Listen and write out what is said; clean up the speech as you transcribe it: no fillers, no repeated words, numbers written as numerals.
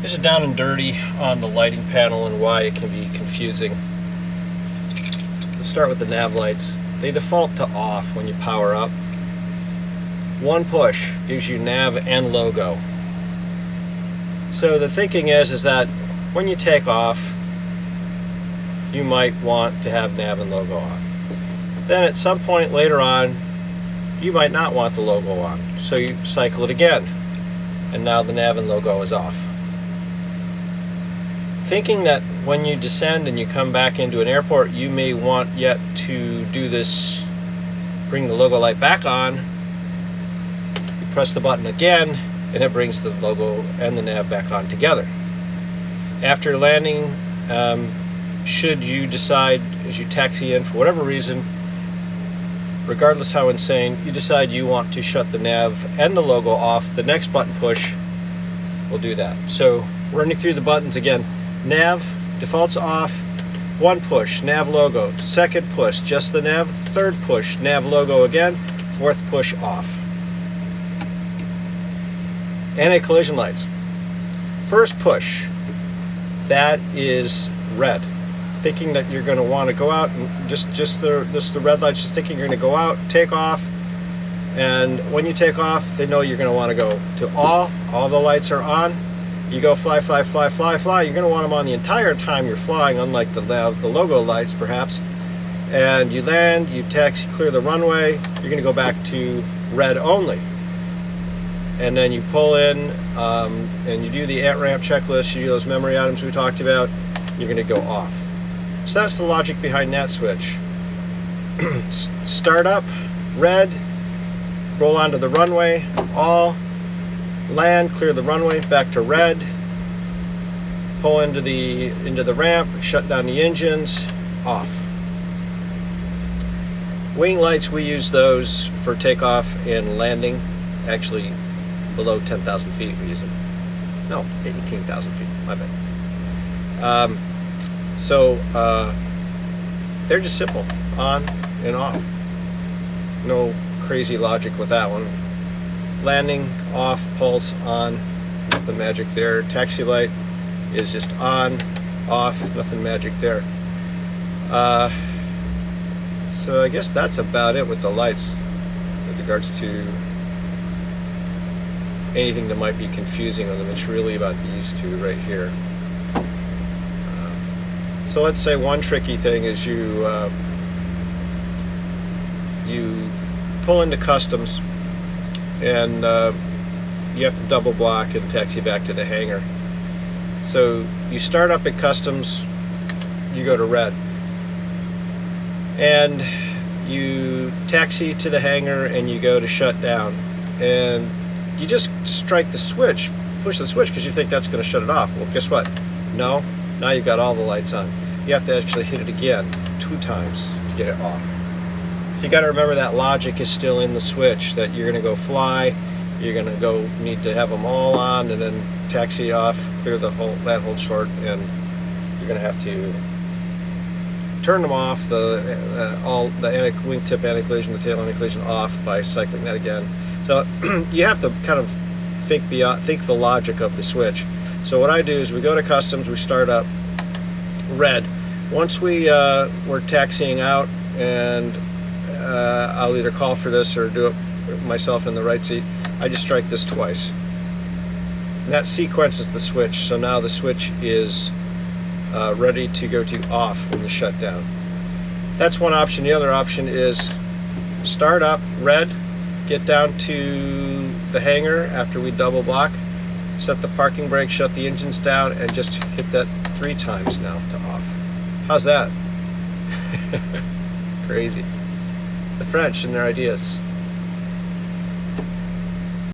This is down and dirty on the lighting panel and why it can be confusing. Let's start with the nav lights. They default to off when you power up. One push gives you nav and logo. So the thinking is that when you take off, you might want to have nav and logo on. Then at some point later on, you might not want the logo on. So you cycle it again, and now the nav and logo is off. Thinking that when you descend and you come back into an airport, you may want yet to do this, bring the logo light back on, you press the button again, and it brings the logo and the nav back on together. After landing, should you decide, as you taxi in for whatever reason, regardless how insane, you decide you want to shut the nav and the logo off, the next button push will do that. So running through the buttons again, nav defaults off, one push, nav logo, second push, just the nav, third push, nav logo again, fourth push off. Anti-collision lights. First push, that is red. Thinking that you're going to want to go out, and just the red lights, just thinking you're going to go out, take off, and when you take off, they know you're going to want to go to all the lights are on. You go fly, fly, fly, fly, fly. You're going to want them on the entire time you're flying, unlike the logo lights perhaps. And you land, you taxi, clear the runway, you're going to go back to red only. And then you pull in and you do the ATRAMP checklist, you do those memory items we talked about, you're going to go off. So that's the logic behind that switch. Start up, red, roll onto the runway, all, land, clear the runway, back to red, pull into the ramp, shut down the engines, off. Wing lights, we use those for takeoff and landing. Actually, below 10,000 feet we use them. No, 18,000 feet, my bad. They're just simple, on and off. No crazy logic with that one. Landing, off, pulse, on, nothing magic there. Taxi light is just on, off, nothing magic there. So I guess that's about it with the lights with regards to anything that might be confusing with them. It's really about these two right here. So let's say one tricky thing is you pull into customs and you have to double block and taxi back to the hangar. So you start up at customs, you go to red, and you taxi to the hangar and you go to shut down, and you just strike the switch, push the switch because you think that's going to shut it off. Well, guess what? No, now you've got all the lights on. You have to actually hit it again 2 times to get it off. So you got to remember that logic is still in the switch, that you're going to go fly, you're going to need to have them all on, and then taxi off, clear that hold short, and you're going to have to turn them off, the wingtip anti-collision, the tail anti-collision off by cycling that again. So you have to kind of think the logic of the switch. So what I do is we go to customs, we start up red. Once we're taxiing out, and I'll either call for this or do it myself in the right seat, I just strike this twice. And that sequences the switch, so now the switch is ready to go to off when you shut down. That's one option. The other option is start up red, get down to the hangar after we double block, set the parking brake, shut the engines down, and just hit that 3 times now to off. How's that? Crazy. The French and their ideas.